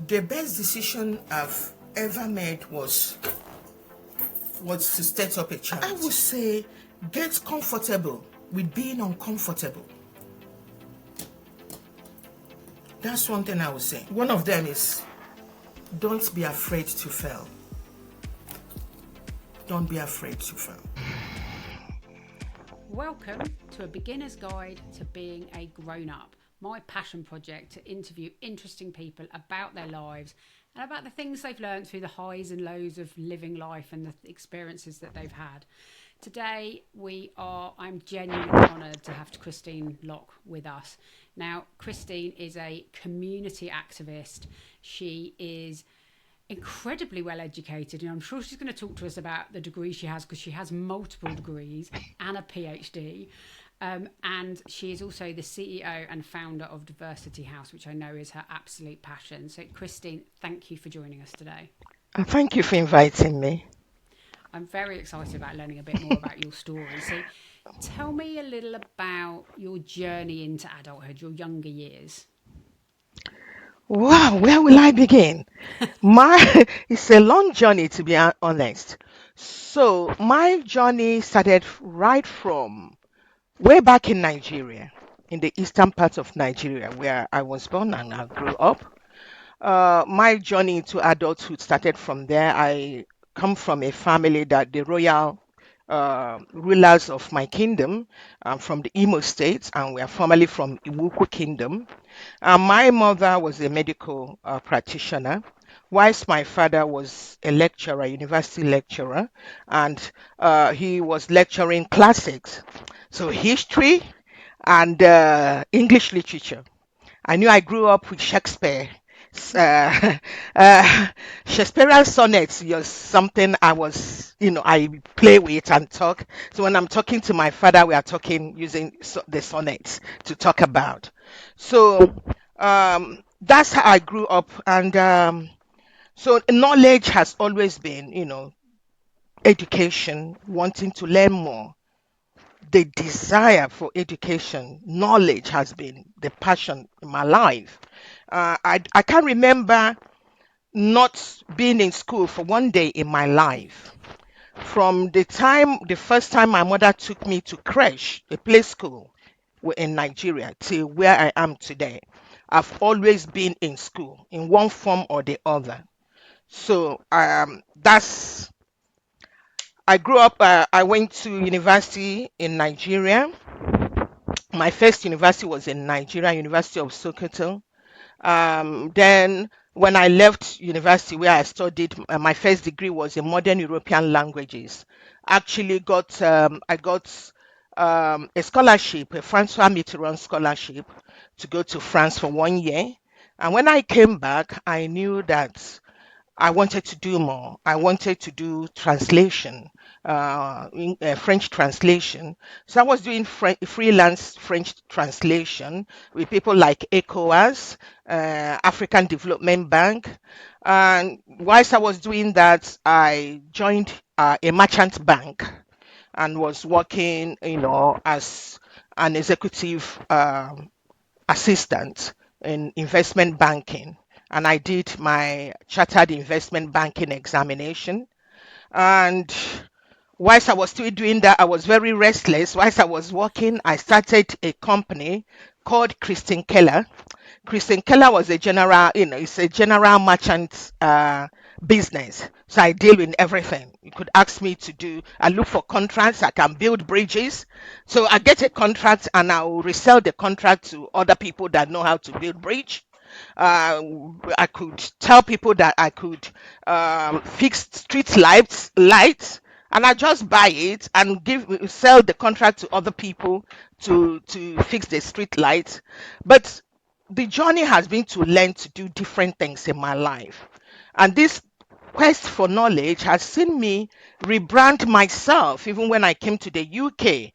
The best decision I've ever made was to set up a charity. I would say get comfortable with being uncomfortable. That's one thing I would say. One of them is don't be afraid to fail. Don't be afraid to fail. Welcome to A Beginner's Guide to Being a Grown-Up, my passion project to interview interesting people about their lives and about the things they've learned through the highs and lows of living life and the experiences that they've had. Today, I'm genuinely honoured to have Christine Locke with us. Now, Christine is a community activist. She is incredibly well educated, and I'm sure she's going to talk to us about the degree she has, because she has multiple degrees and a PhD. And she is also the CEO and founder of Diversity House, which I know is her absolute passion. So, Christine, thank you for joining us today. Thank you for inviting me. I'm very excited about learning a bit more about your story. So tell me a little about your journey into adulthood, your younger years. Wow, where will I begin? It's a long journey, to be honest. So my journey started right from way back in Nigeria, in the eastern part of Nigeria, where I was born and I grew up. My journey into adulthood started from there. I come from a family that the royal rulers of my kingdom, from the Imo State, and we are formerly from Iwuku Kingdom. My mother was a medical practitioner, whilst my father was a lecturer, university lecturer, and he was lecturing classics, so history and English literature. I knew I grew up with Shakespeare. Uh, Shakespearean sonnets was something I play with and talk. So when I'm talking to my father, we are talking using the sonnets to talk about. So that's how I grew up. And so knowledge has always been, education, wanting to learn more. The desire for education, knowledge has been the passion in my life. I can't remember not being in school for one day in my life. From the first time my mother took me to creche, a play school in Nigeria, till where I am today, I've always been in school in one form or the other. So I grew up, I went to university in Nigeria. My first university was in Nigeria, University of Sokoto. Then when I left university where I studied, my first degree was in modern European languages. Actually I got a scholarship, a Francois Mitterrand scholarship, to go to France for 1 year. And when I came back, I knew that I wanted to do more. I wanted to do translation, French translation. So I was doing freelance French translation with people like ECOWAS, African Development Bank. And whilst I was doing that, I joined a merchant bank and was working, as an executive assistant in investment banking. And I did my chartered investment banking examination. And whilst I was still doing that, I was very restless. Whilst I was working, I started a company called Christine Keller. Christine Keller was it's a general merchant business. So I deal with everything. You could ask me I look for contracts, I can build bridges. So I get a contract and I will resell the contract to other people that know how to build bridge. I could tell people that I could fix street lights, and I just buy it and sell the contract to other people to fix the street lights. But the journey has been to learn to do different things in my life, and this quest for knowledge has seen me rebrand myself. Even when I came to the UK,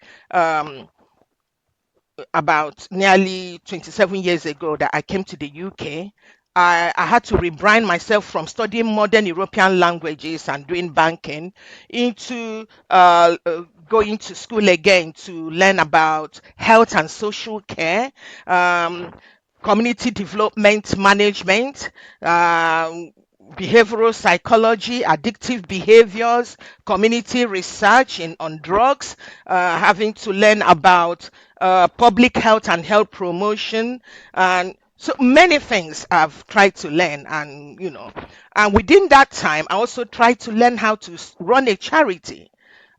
about nearly 27 years ago that I came to the UK, I had to rebrand myself from studying modern European languages and doing banking into going to school again to learn about health and social care. community development management, behavioral psychology, addictive behaviors, community research on drugs, having to learn about public health and health promotion, and so many things I've tried to learn. And and within that time, I also tried to learn how to run a charity.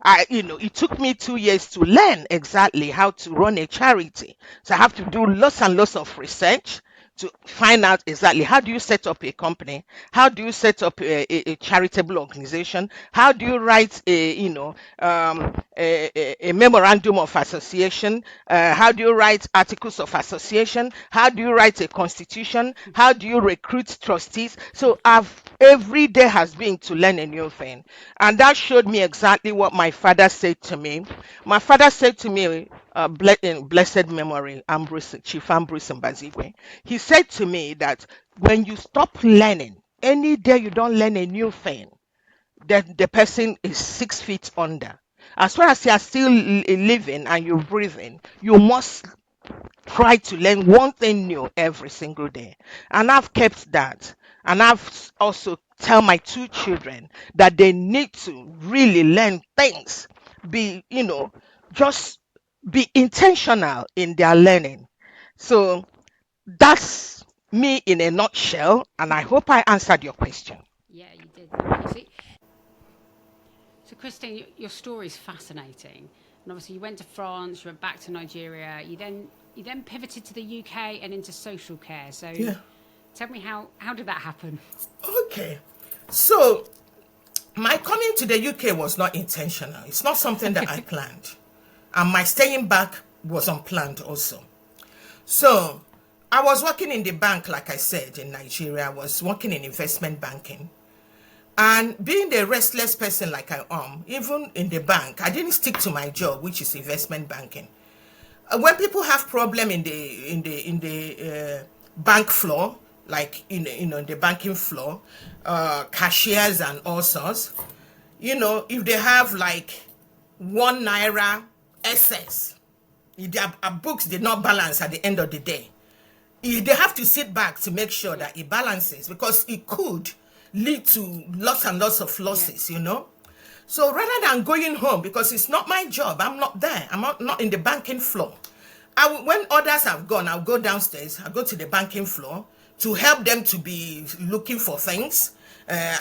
It took me 2 years to learn exactly how to run a charity. So I have to do lots and lots of research to find out exactly how do you set up a company, how do you set up a charitable organization, how do you write a memorandum of association, how do you write articles of association, how do you write a constitution, how do you recruit trustees. So I've every day has been to learn a new thing, and that showed me exactly what my father said to me. My father said to me, in blessed memory, Chief Ambrose Mbazigwe, he said to me that when you stop learning, any day you don't learn a new thing, that the person is 6 feet under. As far as you are still living and you're breathing, you must try to learn one thing new every single day. And I've kept that. And I've also tell my two children that they need to really learn things. Just be intentional in their learning. So that's me in a nutshell. And I hope I answered your question. Yeah, you did. Thank you. So Christine, your story is fascinating, and obviously you went to France, you went back to Nigeria, you then pivoted to the UK and into social care. So Yeah. tell me how did that happen? Okay. So my coming to the UK was not intentional. It's not something that I planned. And my staying back was unplanned also. So I was working in the bank, like I said, in Nigeria. I was working in investment banking. And being the restless person like I am, even in the bank, I didn't stick to my job, which is investment banking. When people have problem in the bank floor, like in the banking floor, cashiers and all sorts, if they have like 1 naira excess, if their books did not balance at the end of the day, they have to sit back to make sure that it balances, because it could lead to lots and lots of losses. So rather than going home, because it's not my job, I'm not there, I'm not in the banking floor. When others have gone, I'll go downstairs, I'll go to the banking floor to help them to be looking for things,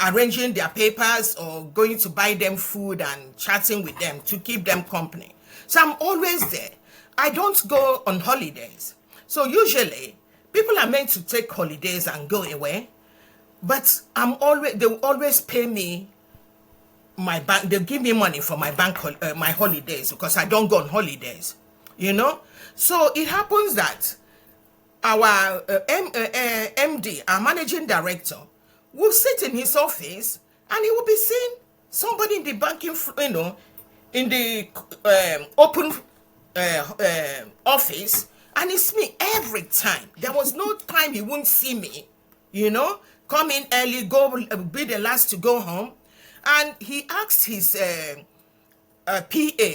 arranging their papers, or going to buy them food and chatting with them to keep them company. So I'm always there. I don't go on holidays. So usually people are meant to take holidays and go away, but they will always pay me my bank. They'll give me money for my my holidays, because I don't go on holidays. So it happens that our MD, our managing director, will sit in his office and he will be seeing somebody in the banking, in the open office, and it's me every time. There was no time he wouldn't see me, come in early, be the last to go home. And he asked his PA,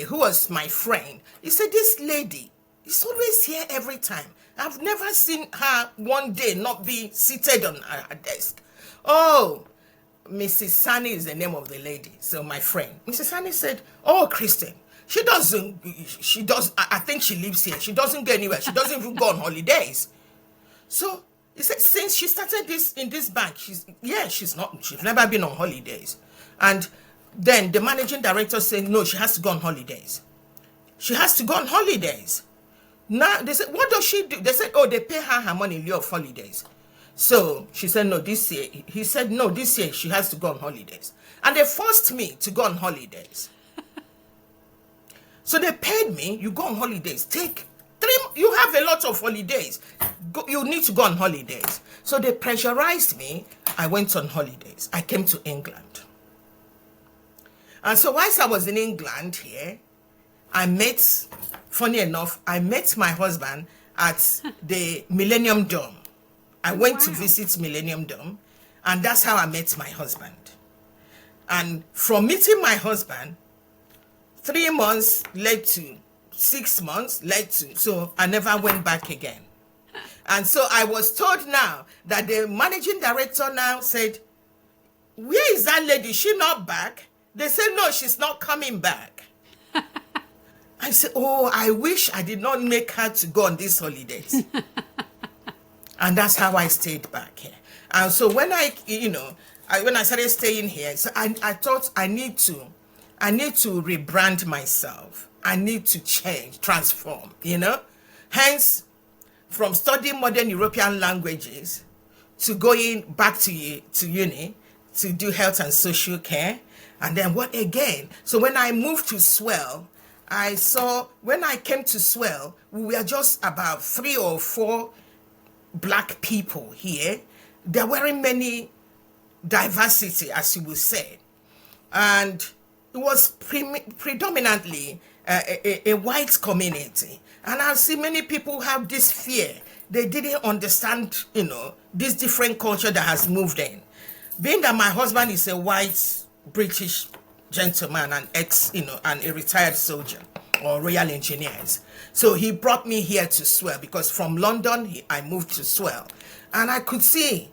who was my friend, he said, this lady is always here every time. I've never seen her one day not be seated on her desk. Oh, Mrs. Sani is the name of the lady. So my friend, Mrs. Sani said, oh, Christian, I think she lives here. She doesn't go anywhere. She doesn't even go on holidays. So he said, since she started this in this bank, she's never been on holidays. And then the managing director said, no, she has to go on holidays. She has to go on holidays. Now they said, what does she do? They said, oh, they pay her money in lieu of holidays. So she said, no, this year. He said, no, this year she has to go on holidays. And they forced me to go on holidays. So they paid me, you go on holidays. You have a lot of holidays. You need to go on holidays. So they pressurized me. I went on holidays. I came to England. And so whilst I was in England here, funny enough, I met my husband at the Millennium Dome. I went to visit Millennium Dome, and that's how I met my husband. And from meeting my husband, 3 months led to 6 months, so I never went back again. And so I was told now that the managing director now said, where is that lady? Is she not back? They said, no, she's not coming back. I said, oh, I wish I did not make her to go on these holidays. And that's how I stayed back here. And so when when I started staying here, so I thought I need to rebrand myself. I need to change, transform, Hence, from studying modern European languages to going back to uni to do health and social care. And then what again? So when I moved to Swell, when I came to Swell, we were just about 3 or 4 black people here. There weren't many diversity, as you would say. And it was predominantly a white community. And I see many people have this fear. They didn't understand, this different culture that has moved in. Being that my husband is a white British gentleman and and a retired soldier or royal engineers. So he brought me here to Swell because from London, I moved to Swell. And I could see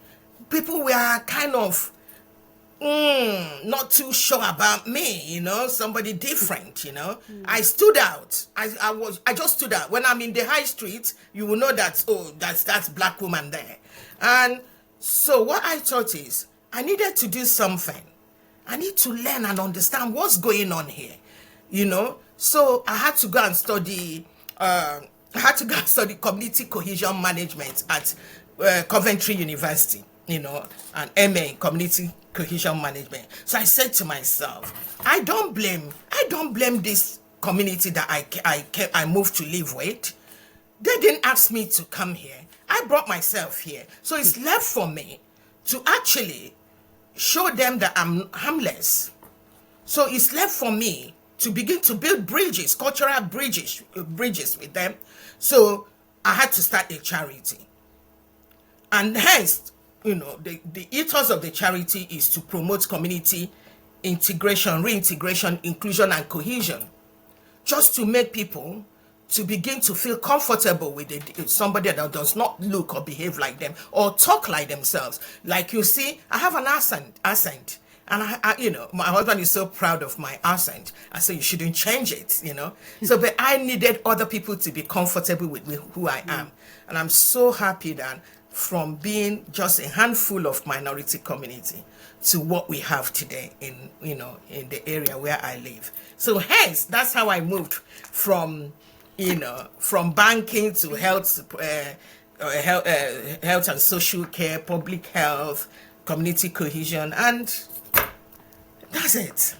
people were kind of not too sure about me, somebody different, I stood out. I just stood out. When I'm in the high street, you will know that, that's black woman there. And so what I thought is, I needed to do something. I need to learn and understand what's going on here, So I had to go and study, community cohesion management at Coventry University, an MA in community cohesion management. So I said to myself, I don't blame this community that I moved to live with. They didn't ask me to come here. I brought myself here. So it's left for me to actually show them that I'm harmless. So it's left for me to begin to build bridges, cultural bridges with them. So I had to start a charity. And hence, the ethos of the charity is to promote community integration, reintegration, inclusion, and cohesion. Just to make people to begin to feel comfortable with somebody that does not look or behave like them or talk like themselves. Like you see, I have an accent. And my husband is so proud of my accent. I said, you shouldn't change it, So, but I needed other people to be comfortable with who I am. And I'm so happy that from being just a handful of minority community to what we have today in the area where I live. So hence, that's how I moved from banking to health and social care, public health, community cohesion, and that's it.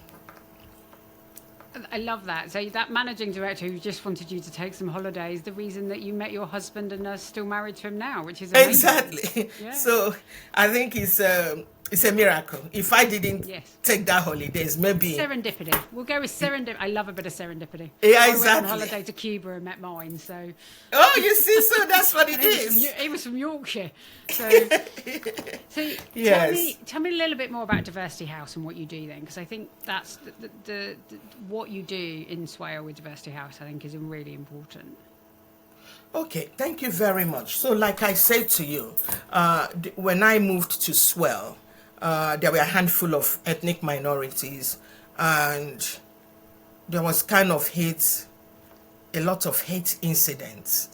I love that. So that managing director who just wanted you to take some holidays, the reason that you met your husband and are still married to him now, which is amazing. Exactly. Yeah. So I think it's a miracle. If I didn't take that holidays, maybe serendipity. We'll go with serendipity. I love a bit of serendipity. Yeah, exactly. I went on holiday to Cuba and met mine. So. Oh, you see, so that's what it is. He was from Yorkshire. So yes. Tell me a little bit more about Diversity House and what you do then, because I think that's the what you do in Swale with Diversity House. I think is really important. Okay, thank you very much. So, like I said to you, when I moved to Swale, there were a handful of ethnic minorities, and there was kind of a lot of hate incidents.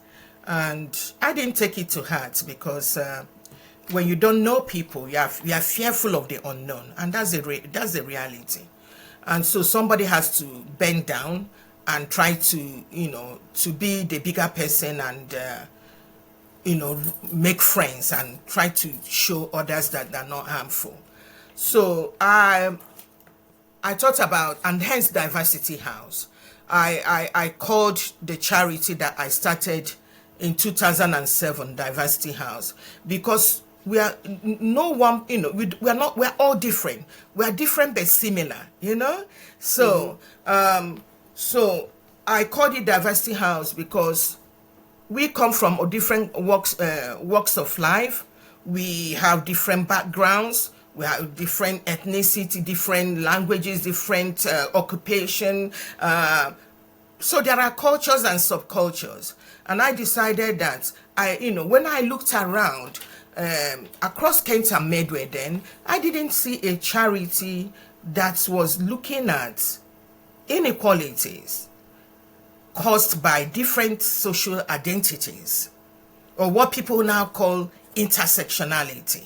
And I didn't take it to heart because when you don't know people, you are fearful of the unknown, and that's the reality. And so somebody has to bend down and try to be the bigger person and make friends and try to show others that they're not harmful. So I thought about, and hence Diversity House. I called the charity that I started in 2007 Diversity House, because we are we're all different. We are different but similar, So so I called it Diversity House because we come from different walks of life. We have different backgrounds. We have different ethnicity, different languages, different occupation. so there are cultures and subcultures, and I decided that when I looked around across Kent and Medway, then I didn't see a charity that was looking at inequalities caused by different social identities, or what people now call intersectionality.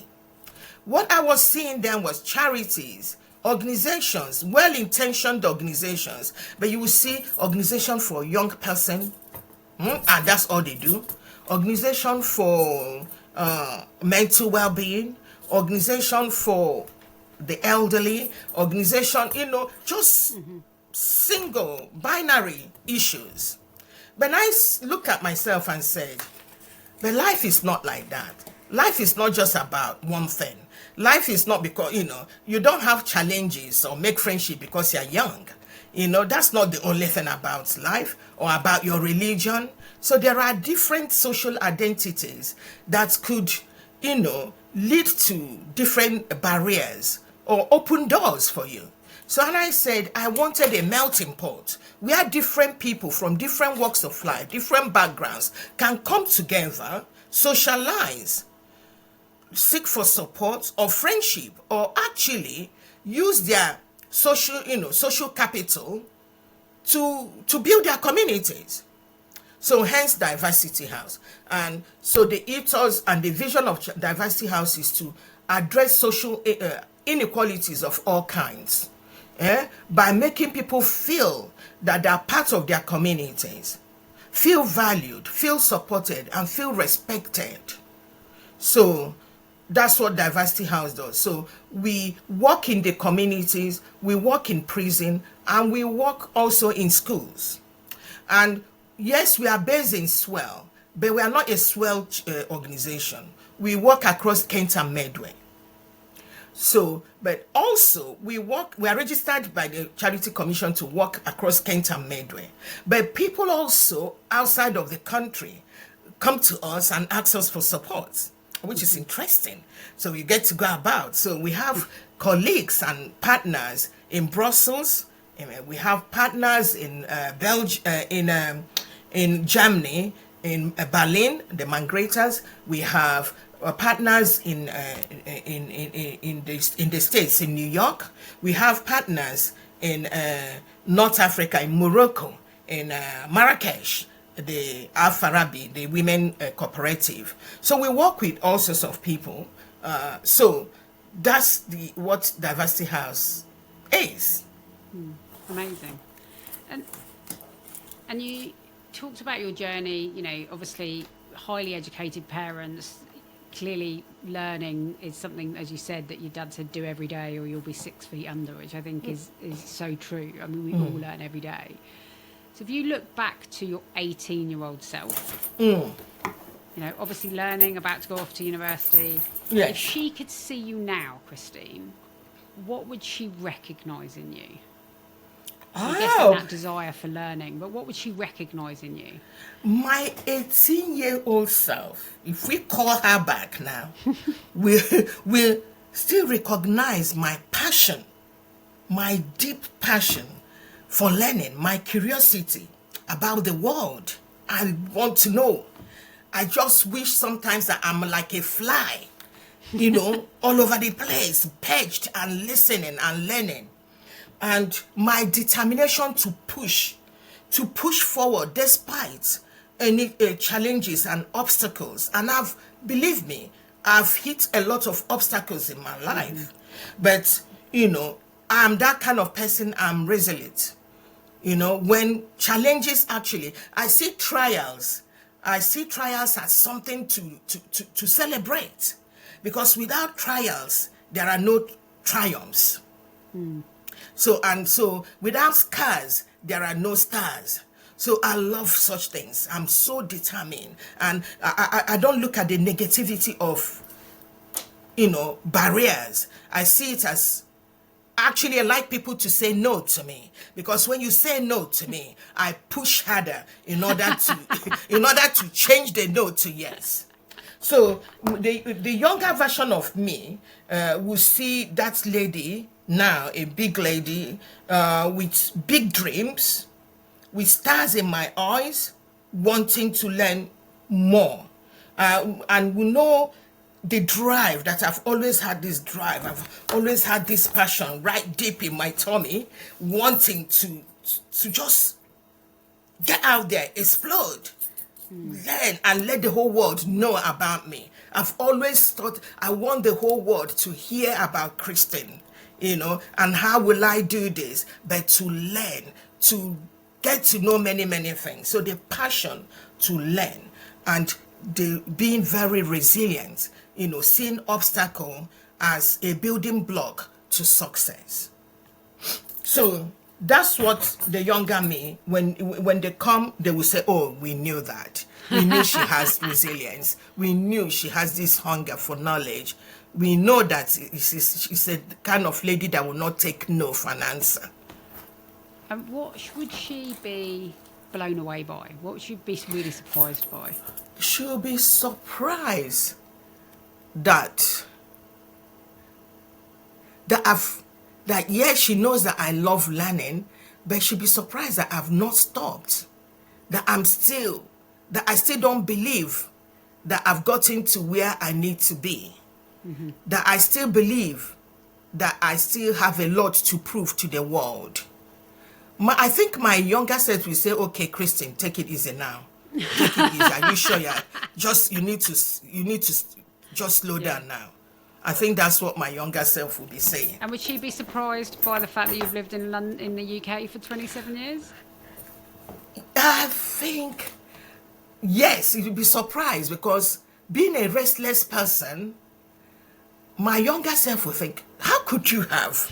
What I was seeing then was charities, organizations, well-intentioned organizations, but you will see organization for a young person, and that's all they do. Organization for mental well-being, organization for the elderly, organization, just single binary issues. But I looked at myself and said, but life is not like that. Life is not just about one thing. Life is not because, you don't have challenges or make friendship because you're young. That's not the only thing about life or about your religion. So there are different social identities that could, lead to different barriers or open doors for you. So and I said I wanted a melting pot where different people from different walks of life, different backgrounds can come together, socialize, seek for support or friendship, or actually use their social capital to build their communities. So hence Diversity House. And so the ethos and the vision of Diversity House is to address social inequalities of all kinds, by making people feel that they are part of their communities, feel valued, feel supported, and feel respected. So that's what Diversity House does. So we work in the communities, we work in prison, and we work also in schools. And yes, we are based in Swell, but we are not a Swell organization. We work across Kent and Medway. So, but also we are registered by the Charity Commission to work across Kent and Medway. But people also outside of the country come to us and ask us for support, which is interesting. So we get to go about. So we have colleagues and partners in Brussels. We have partners in Belgium, in Germany, in Berlin, the Migrators. We have partners in the States, in New York. We have partners in North Africa, in Morocco, in Marrakesh, the Al Farabi, the women cooperative. So we work with all sorts of people. So that's what Diversity House is. Amazing. And you talked about your journey, obviously highly educated parents. Clearly learning is something, as you said, that your dad said do every day or you'll be 6 feet under, which I think is so true. I mean, we all learn every day. So if you look back to your 18-year-old self, obviously learning, about to go off to university, yes. If she could see you now, Christine, what would she recognise in you? I'm guessing that desire for learning, but what would she recognise in you? My 18-year-old self, if we call her back now, will still recognize my passion, my deep passion for learning, my curiosity about the world. I want to know. I just wish sometimes that I'm like a fly, all over the place, perched and listening and learning. And my determination to push forward despite any challenges and obstacles. And believe me, I've hit a lot of obstacles in my life. But, I'm that kind of person. I'm resilient. When challenges I see trials as something to celebrate. Because without trials, there are no triumphs. So without scars, there are no stars. So I love such things. I'm so determined. And I don't look at the negativity of, barriers. I see it as, actually, I like people to say no to me. Because when you say no to me, I push harder in order to change the no to yes. So the younger version of me will see that lady now, a big lady with big dreams, with stars in my eyes, wanting to learn more. And we know the drive that I've always had this drive. I've always had this passion right deep in my tummy, wanting to just get out there, explode, learn, and let the whole world know about me. I've always thought I want the whole world to hear about Christine, and how will I do this? But to learn, to get to know many, many things. So the passion to learn and the being very resilient, seeing obstacle as a building block to success. So that's what the younger me, when they come, they will say, oh, we knew that. We knew she has resilience. We knew she has this hunger for knowledge. We know that she's a kind of lady that will not take no for an answer. And what would she be blown away by? What would she be really surprised by? She'll be surprised that yes, she knows that I love learning, but she'll be surprised that I've not stopped. That I still don't believe that I've gotten to where I need to be. Mm-hmm. That I still believe that I still have a lot to prove to the world. I think my younger self will say, okay, Christine, take it easy now. Take it easy. Are you sure? You need to just slow down now. I think that's what my younger self will be saying. And would she be surprised by the fact that you've lived in London, in the UK for 27 years? I think, yes, it would be surprised, because being a restless person, my younger self will think, how could you have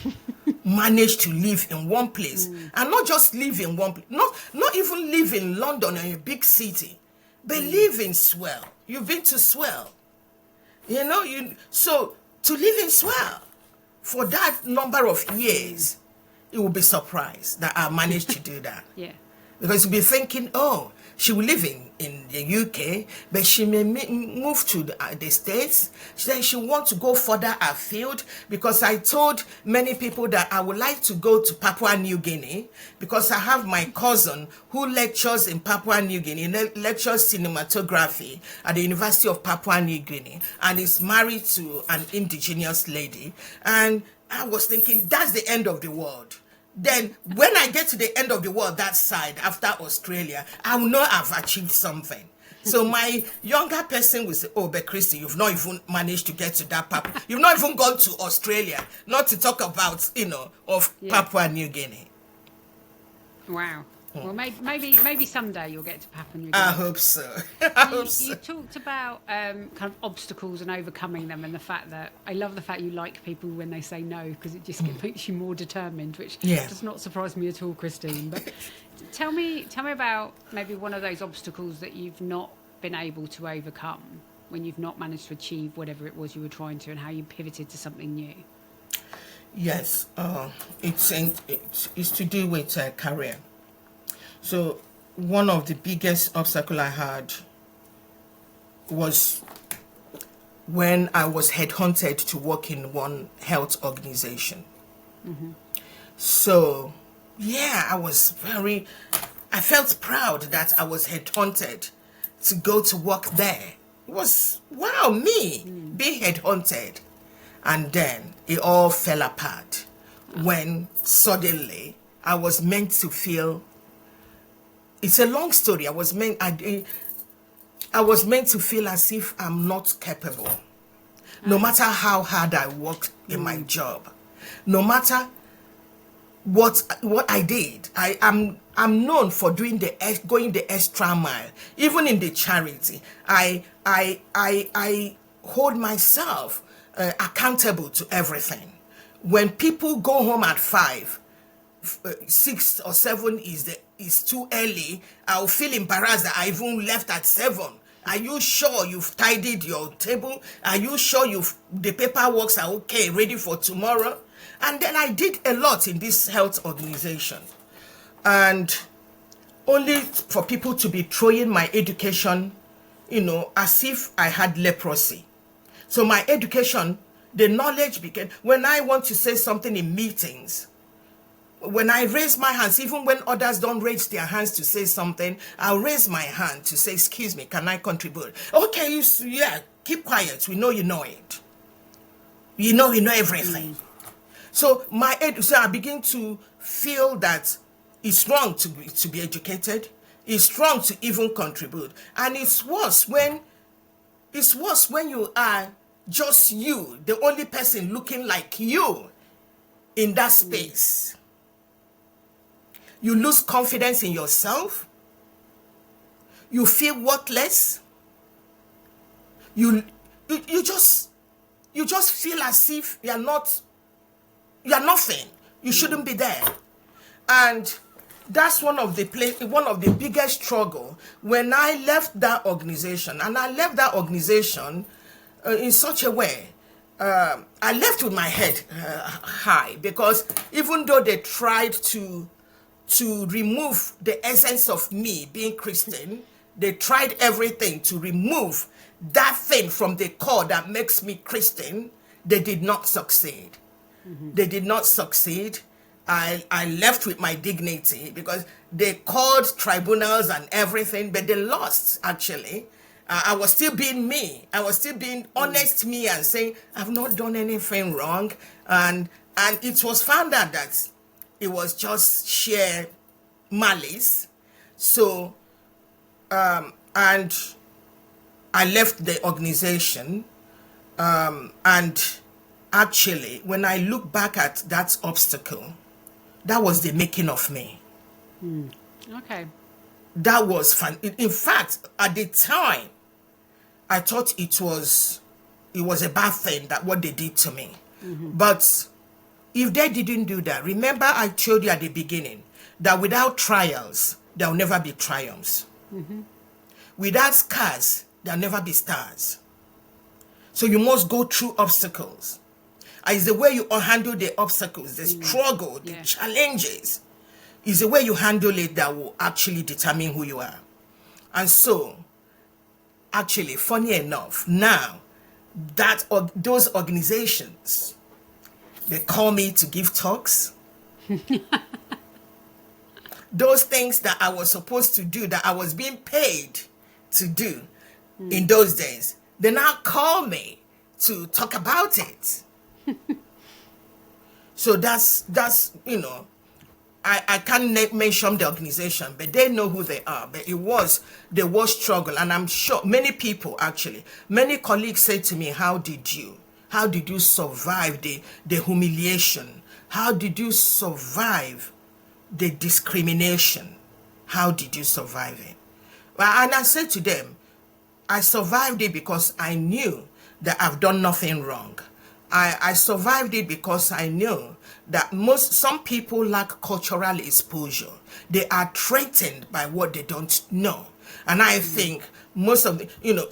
managed to live in one place and not just live in one place, not even live in London or a big city, but live in Swell. You've been to Swell. So to live in Swell for that number of years, you will be surprised that I managed to do that. Yeah. Because you'll be thinking, oh, she will live in the UK, but she may move to the States. Then she wants to go further afield, because I told many people that I would like to go to Papua New Guinea, because I have my cousin who lectures in Papua New Guinea, lectures cinematography at the University of Papua New Guinea, and is married to an indigenous lady. And I was thinking, that's the end of the world. Then when I get to the end of the world, that side, after Australia, I will know I've achieved something. So my younger person will say, oh, but Christy, you've not even managed to get to that Papua. You've not even gone to Australia, not to talk about, Papua New Guinea. Wow. Well, maybe someday you'll get to Papua New Guinea. I hope so. You talked about kind of obstacles and overcoming them, and the fact that I love the fact you like people when they say no, because it just makes you more determined, which does not surprise me at all, Christine. But tell me about maybe one of those obstacles that you've not been able to overcome when you've not managed to achieve whatever it was you were trying to, and how you pivoted to something new. Yes, it's to do with career. So one of the biggest obstacles I had was when I was headhunted to work in one health organization. Mm-hmm. So, I felt proud that I was headhunted to go to work there. It was, wow, me being headhunted. And then it all fell apart when suddenly I was meant to feel. It's a long story. I was meant to feel as if I'm not capable. No matter how hard I worked in my job, no matter what I did, I'm known for going the extra mile. Even in the charity, I hold myself accountable to everything. When people go home at 5, 6 or 7 is too early, I'll feel embarrassed that I even left at 7. Are you sure you've tidied your table? Are you sure the paperwork are okay, ready for tomorrow? And then I did a lot in this health organization. And only for people to be throwing my education, as if I had leprosy. So my education, the knowledge began, when I want to say something in meetings, When I raise my hands, even when others don't raise their hands to say something, I'll raise my hand to say, excuse me, can I contribute? Okay, yeah, keep quiet. We know you know it. You know everything. So I begin to feel that it's wrong to be educated. It's wrong to even contribute. And it's worse when you are just you, the only person looking like you in that space. You lose confidence in yourself. You feel worthless. You just feel as if you're nothing. You shouldn't be there. And that's one of the biggest struggle when I left that organization. And I left that organization in such a way. I left with my head high, because even though they tried to remove the essence of me being Christian, they tried everything to remove that thing from the core that makes me Christian. They did not succeed. They did not succeed. I left with my dignity, because they called tribunals and everything, but they lost, actually. I was still being me. I was still being honest me and saying, I've not done anything wrong. And it was found out that it was just sheer malice. So, and I left the organization. And actually, when I look back at that obstacle, that was the making of me. Okay. That was fun. In fact, at the time, I thought it was a bad thing, that what they did to me. But if they didn't do that, remember I told you at the beginning that without trials, there will never be triumphs. Without scars, there will never be stars. So you must go through obstacles. And it's the way you handle the obstacles, the struggle, the challenges, is the way you handle it that will actually determine who you are. And so, actually, funny enough, now that those organizations, they call me to give talks. Those things that I was supposed to do, that I was being paid to do in those days, they now call me to talk about it. So that's I can't mention the organization, but they know who they are. But there was struggle, and I'm sure many people, actually, many colleagues say to me, how did you survive the humiliation? How did you survive the discrimination? How did you survive it? And I said to them, I survived it because I knew that I've done nothing wrong. I survived it because I knew that some people lack cultural exposure. They are threatened by what they don't know. And I think most of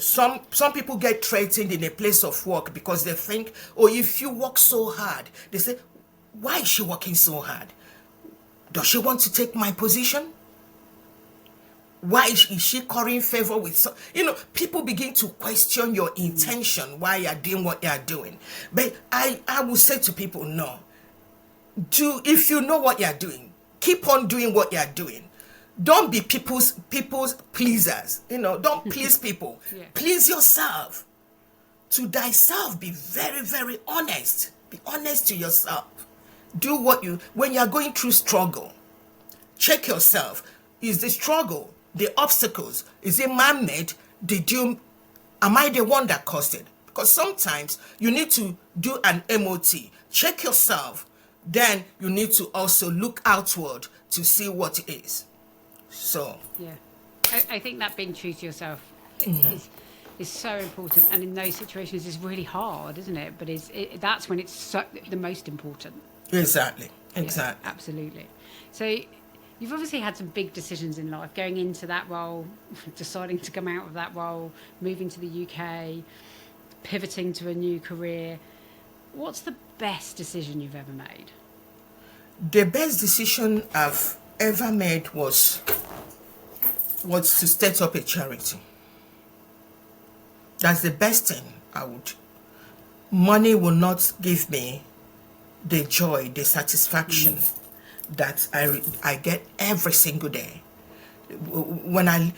some people get threatened in a place of work because they think, oh, if you work so hard, they say, why is she working so hard? Does she want to take my position? Why is she currying favor with people begin to question your intention, why you're doing what you're doing. But I will say to people, no. If you know what you're doing, keep on doing what you're doing. Don't be people's pleasers. Don't please people. Please yourself. To thyself, be very, very honest. Be honest to yourself. Do when you're going through struggle, check yourself. Is the struggle, the obstacles, is it man-made? Am I the one that caused it? Because sometimes you need to do an MOT. Check yourself. Then you need to also look outward to see what it is. So. Yeah. I think that being true to yourself is so important. And in those situations, it's really hard, isn't it? But that's when it's the most important. Exactly. Yeah, absolutely. So you've obviously had some big decisions in life, going into that role, deciding to come out of that role, moving to the UK, pivoting to a new career. What's the best decision you've ever made? The best decision I've ever made was to set up a charity. That's the best thing I would. Money will not give me the joy, the satisfaction that I get every single day. When I'm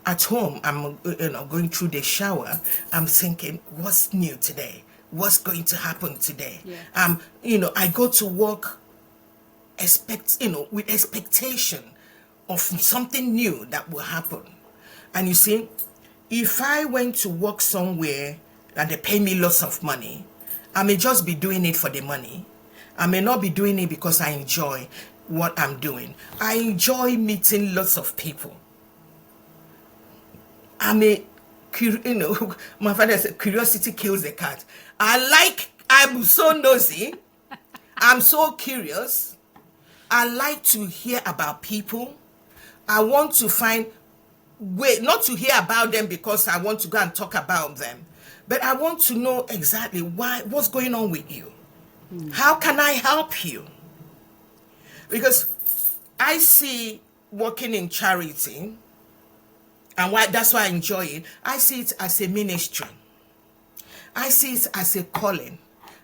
at home, I'm going through the shower, I'm thinking, what's new today? What's going to happen today? I go to work with expectation of something new that will happen. And you see, if I went to work somewhere and they pay me lots of money, I may just be doing it for the money. I may not be doing it because I enjoy what I'm doing. I enjoy meeting lots of people. My father said, curiosity kills the cat. I'm so nosy. I'm so curious. I like to hear about people. I want to find way, not to hear about them because I want to go and talk about them, but I want to know exactly what's going on with you. How can I help you? Because I see working in charity, and that's why I enjoy it. I see it as a ministry. I see it as a calling.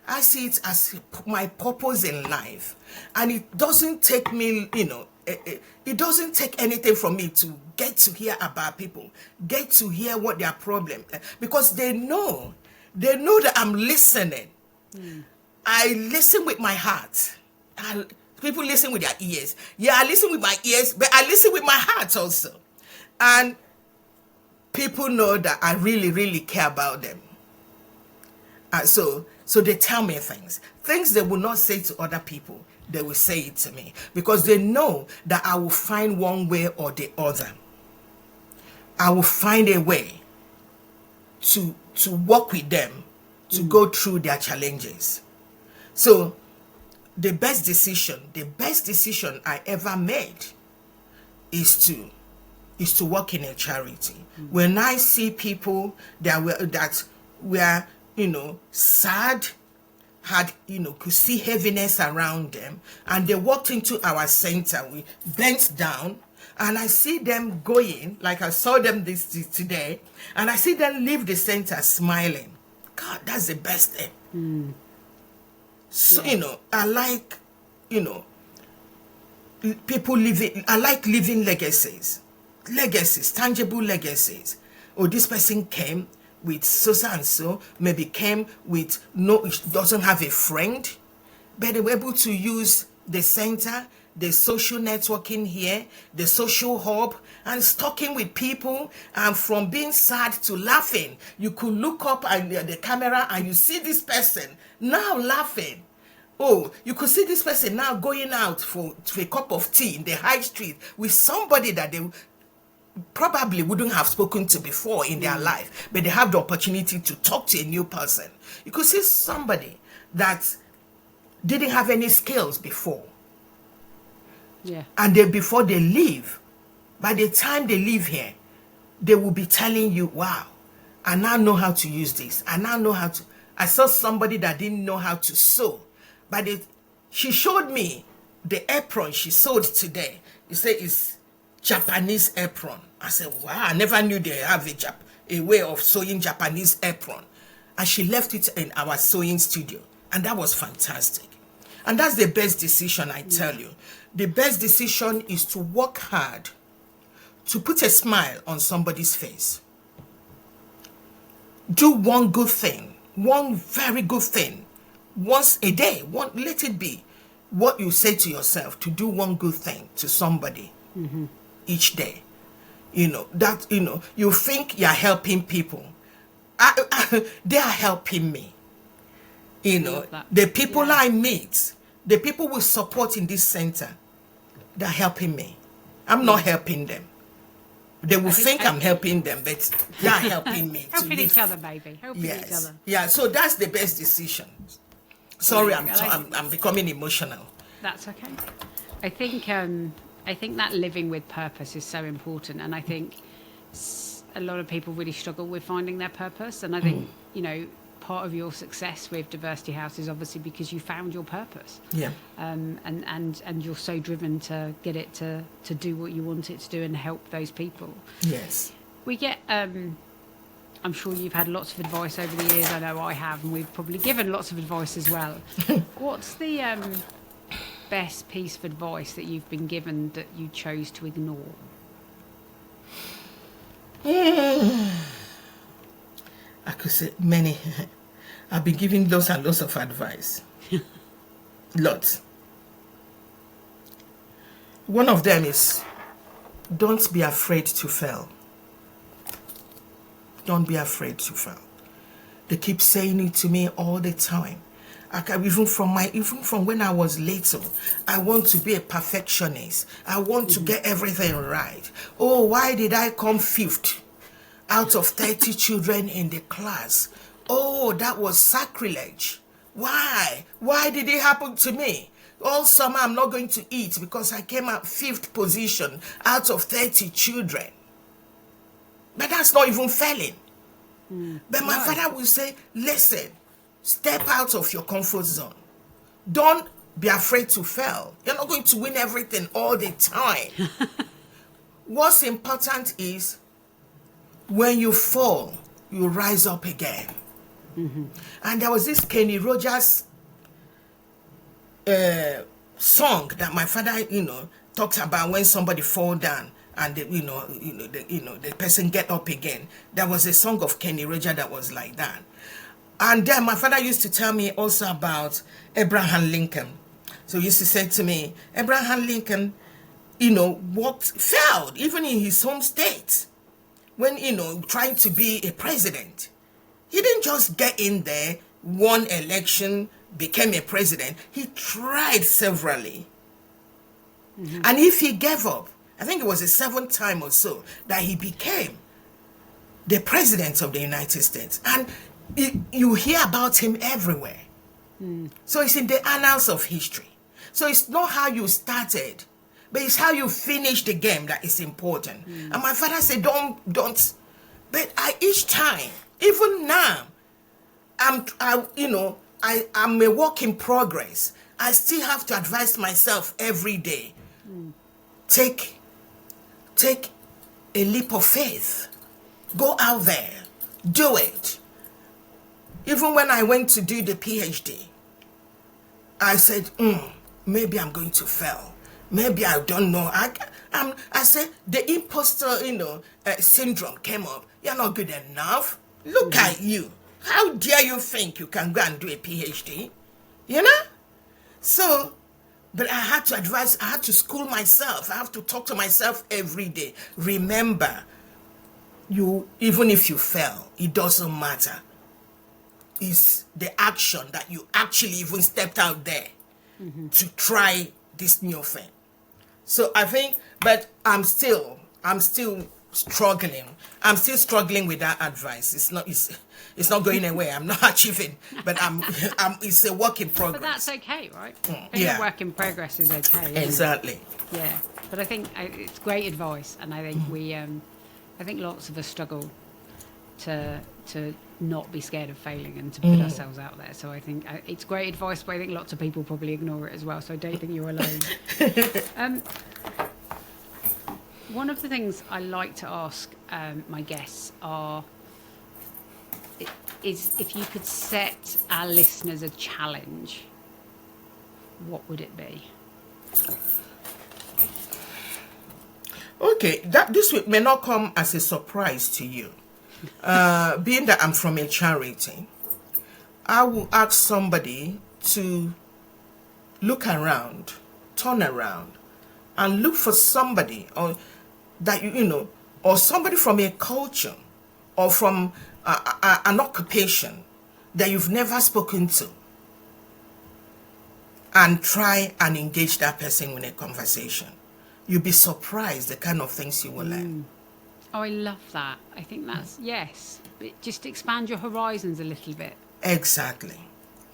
I see it as my purpose in life. And it doesn't take me, it doesn't take anything from me to get to hear about people, get to hear what their problem is, because they know that I'm listening. I listen with my heart. People listen with their ears. Yeah, I listen with my ears, but I listen with my heart also. And people know that I really, really care about them. So they tell me things they will not say to other people. They will say it to me because they know that I will find one way or the other. I will find a way to work with them, to go through their challenges. So the best decision I ever made is to work in a charity. When I see people that were sad, could see heaviness around them, and they walked into our center, we bent down, and I see them going, like I saw them this today, and I see them leave the center smiling. God, that's the best thing. So, I like, people living, I like living legacies, tangible legacies. Oh, this person came with so and so, maybe came with doesn't have a friend, but they were able to use the center, the social networking here, the social hub, and talking with people, and from being sad to laughing. You could look up at the camera and you see this person now laughing. Oh, you could see this person now going out to a cup of tea in the high street with somebody that they probably wouldn't have spoken to before in their life, but they have the opportunity to talk to a new person. You could see somebody that didn't have any skills before. Yeah. And before they leave, by the time they leave here, they will be telling you, wow, I now know how to use this. I saw somebody that didn't know how to sew. But she showed me the apron she sewed today. You say it's Japanese apron. I said, wow, I never knew they have a way of sewing Japanese apron. And she left it in our sewing studio. And that was fantastic. And that's the best decision, I tell you. The best decision is to work hard, to put a smile on somebody's face. Do one good thing, one very good thing, once a day. Let it be what you say to yourself, to do one good thing to somebody each day. You think you're helping people. They are helping me. The people I meet, the people we support in this center, they're helping me. I'm not helping them. They will think I'm helping them, but they're helping me. Helping each other, baby. Helping each other. Yeah, so that's the best decision. Sorry, I'm becoming emotional. That's okay. I think that living with purpose is so important, and I think a lot of people really struggle with finding their purpose. And I think part of your success with Diversity House is obviously because you found your purpose. Yeah. And you're so driven to get it to do what you want it to do and help those people. Yes. We get, I'm sure you've had lots of advice over the years. I know I have, and we've probably given lots of advice as well. What's the best piece of advice that you've been given that you chose to ignore? I could say many. I've been giving lots and lots of advice. Lots. One of them is, don't be afraid to fail. Don't be afraid to fail. They keep saying it to me all the time. Even from when I was little, I want to be a perfectionist. I want to get everything right. Oh, why did I come fifth out of 30 children in the class? Oh, that was sacrilege. Why? Why did it happen to me? All summer I'm not going to eat because I came out 5th position out of 30 children. But that's not even failing. But my father will say, listen, step out of your comfort zone. Don't be afraid to fail. You're not going to win everything all the time. What's important is when you fall, you rise up again. And there was this Kenny Rogers song that my father, talks about when somebody fall down and the person get up again. There was a song of Kenny Rogers that was like that. And then my father used to tell me also about Abraham Lincoln. So he used to say to me, Abraham Lincoln, failed even in his home state when, trying to be a president. He didn't just get in there, won election, became a president. He tried severally. And if he gave up, I think it was the 7th time or so that he became the president of the United States. And you hear about him everywhere. So it's in the annals of history. So it's not how you started, but it's how you finish the game that is important. And my father said, don't. But each time, even now, I'm a work in progress. I still have to advise myself every day. Take a leap of faith. Go out there. Do it. Even when I went to do the PhD, I said, maybe I'm going to fail. Maybe I don't know. I said, the imposter, syndrome came up. You're not good enough. Look at you. How dare you think you can go and do a PhD? So, but I had to advise, I had to school myself. I have to talk to myself every day. Remember, even if you fail, it doesn't matter. It's the action that you actually even stepped out there to try this new thing. So I think, but I'm still struggling. I'm still struggling with that advice. It's not going away. I'm not achieving, but it's a work in progress. But that's okay, right? Being a work in progress is okay. Exactly. Yeah, but I think it's great advice, and I think I think lots of us struggle to not be scared of failing and to put ourselves out there. So I think it's great advice, but I think lots of people probably ignore it as well. So I don't think you're alone. One of the things I like to ask my guests is if you could set our listeners a challenge, what would it be? Okay, this may not come as a surprise to you. Being that I'm from a charity, I will ask somebody to look around, turn around, and look for somebody or somebody from a culture or from an occupation that you've never spoken to, and try and engage that person in a conversation. You'll be surprised the kind of things you will learn. Oh, I love that. I think that's, yes. Just expand your horizons a little bit. Exactly.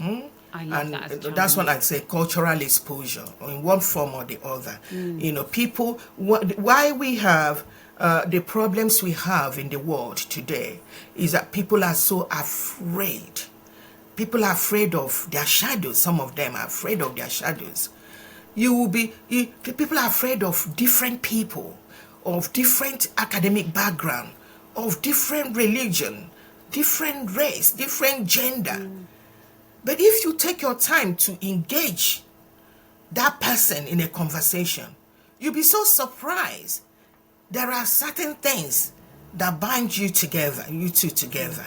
I love that as a That's what challenge. I'd say, cultural exposure, in one form or the other. People, why we have the problems we have in the world today is that people are so afraid. People are afraid of their shadows. Some of them are afraid of their shadows. People are afraid of different people, of different academic background, of different religion, different race, different gender. But if you take your time to engage that person in a conversation, you'll be so surprised. There are certain things that bind you together, you two together.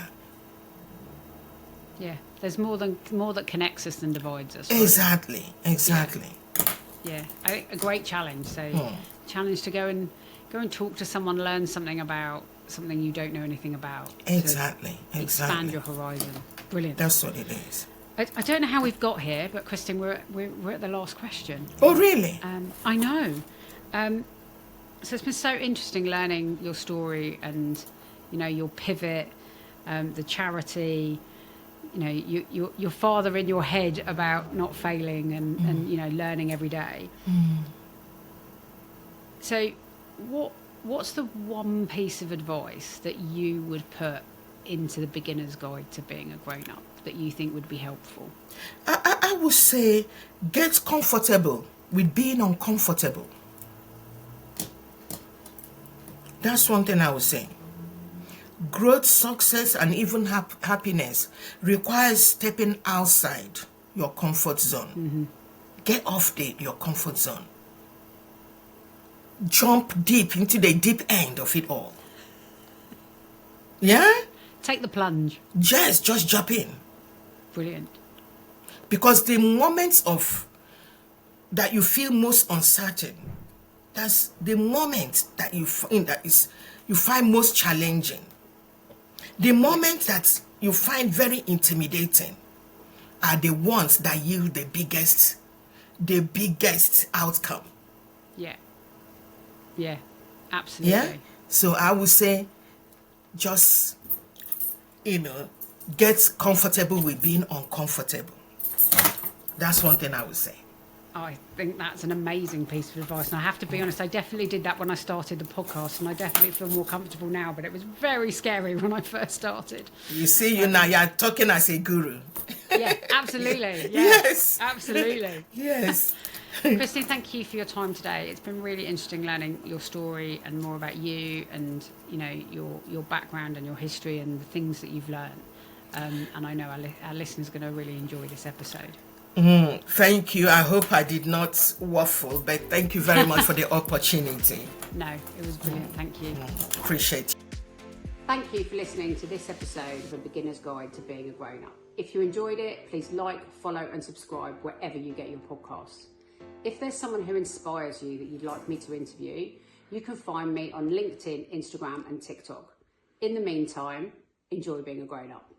Yeah, there's more that connects us than divides us. Right? Exactly. Yeah, I think a great challenge. So, challenge to go and talk to someone, learn something about something you don't know anything about. Exactly. Expand your horizon. Brilliant. That's what it is. I don't know how we've got here, but Christine, we're at the last question. Oh, really? I know. So it's been so interesting learning your story and, your pivot, the charity, your father in your head about not failing and learning every day. So what's the one piece of advice that you would put into the beginner's guide to being a grown-up that you think would be helpful? I would say get comfortable with being uncomfortable. That's one thing I would say. Growth, success, and even happiness requires stepping outside your comfort zone. Get off your comfort zone. Jump deep into the deep end of it all. Yeah? Take the plunge. Just jump in. Brilliant. Because the moments that you feel most uncertain, that's the moment that you find most challenging. The moments that you find very intimidating are the ones that yield the biggest outcome. Yeah, absolutely. Yeah. So I would say, just get comfortable with being uncomfortable. That's one thing I would say. I think that's an amazing piece of advice. And I have to be honest, I definitely did that when I started the podcast, and I definitely feel more comfortable now, but it was very scary when I first started. You see, now you're talking as a guru. Yeah, absolutely. Yeah, Yes. Absolutely. Yes. Christine, thank you for your time today. It's been really interesting learning your story and more about you and, your background and your history and the things that you've learned. And I know our listeners are going to really enjoy this episode. Thank you. I hope I did not waffle, but thank you very much for the opportunity. No, it was brilliant. Thank you. Appreciate it. Thank you for listening to this episode of A Beginner's Guide to Being a Grown-Up. If you enjoyed it, please like, follow and subscribe wherever you get your podcasts. If there's someone who inspires you that you'd like me to interview, you can find me on LinkedIn, Instagram and TikTok. In the meantime, enjoy being a grown-up.